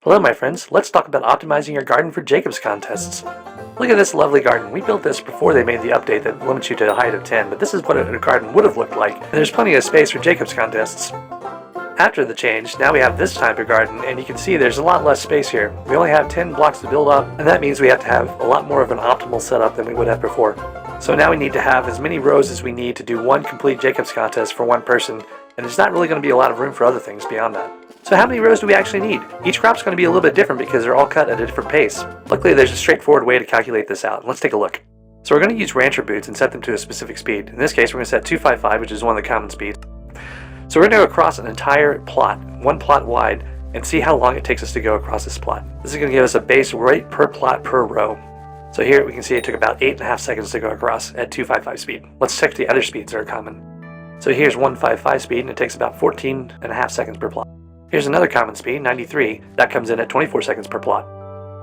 Hello my friends, let's talk about optimizing your garden for Jacob's contests. Look at this lovely garden. We built this before they made the update that limits you to a height of 10, but this is what a garden would have looked like, and there's plenty of space for Jacob's contests. After the change, now we have this type of garden, and you can see there's a lot less space here. We only have 10 blocks to build up, and that means we have to have a lot more of an optimal setup than we would have before. So now we need to have as many rows as we need to do one complete Jacob's contest for one person, and there's not really going to be a lot of room for other things beyond that. So how many rows do we actually need? Each crop's going to be a little bit different because they're all cut at a different pace. Luckily there's a straightforward way to calculate this out. Let's take a look. So we're going to use rancher boots and set them to a specific speed. In this case we're going to set 255, which is one of the common speeds. So we're going to go across an entire plot, one plot wide, and see how long it takes us to go across this plot. This is going to give us a base rate per plot per row. So here we can see it took about 8.5 seconds to go across at 255 speed. Let's check the other speeds that are common. So here's 155 speed and it takes about 14.5 seconds per plot. Here's another common speed, 93, that comes in at 24 seconds per plot.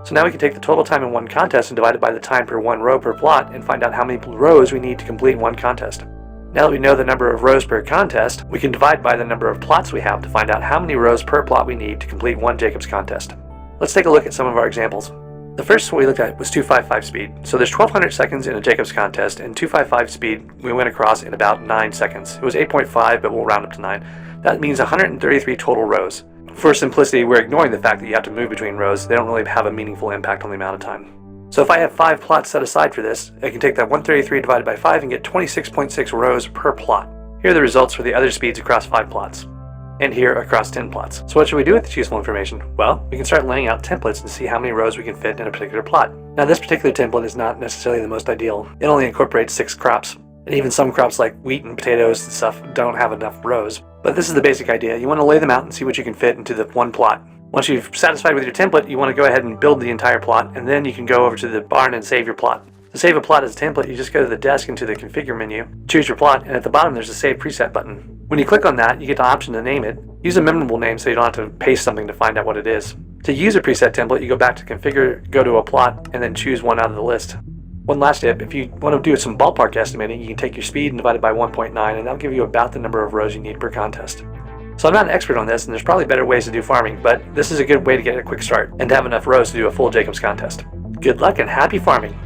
So now we can take the total time in one contest and divide it by the time per one row per plot and find out how many rows we need to complete one contest. Now that we know the number of rows per contest, we can divide by the number of plots we have to find out how many rows per plot we need to complete one Jacob's contest. Let's take a look at some of our examples. The first one we looked at was 255 speed. So there's 1200 seconds in a Jacob's contest, and 255 speed we went across in about 9 seconds. It was 8.5, but we'll round up to 9. That means 133 total rows. For simplicity, we're ignoring the fact that you have to move between rows. They don't really have a meaningful impact on the amount of time. So if I have 5 plots set aside for this, I can take that 133 divided by 5 and get 26.6 rows per plot. Here are the results for the other speeds across 5 plots. And here across 10 plots. So what should we do with this useful information? Well, we can start laying out templates and see how many rows we can fit in a particular plot. Now this particular template is not necessarily the most ideal. It only incorporates 6 crops. And even some crops like wheat and potatoes and stuff don't have enough rows. But this is the basic idea. You want to lay them out and see what you can fit into the one plot. Once you've satisfied with your template, you want to go ahead and build the entire plot, and then you can go over to the barn and save your plot. To save a plot as a template, you just go to the desk into the configure menu, choose your plot, and at the bottom there's a save preset button. When you click on that, you get the option to name it. Use a memorable name so you don't have to paste something to find out what it is. To use a preset template, you go back to configure, go to a plot, and then choose one out of the list. One last tip, if you want to do some ballpark estimating, you can take your speed and divide it by 1.9, and that'll give you about the number of rows you need per contest. So I'm not an expert on this, and there's probably better ways to do farming, but this is a good way to get a quick start and to have enough rows to do a full Jacob's contest. Good luck and happy farming!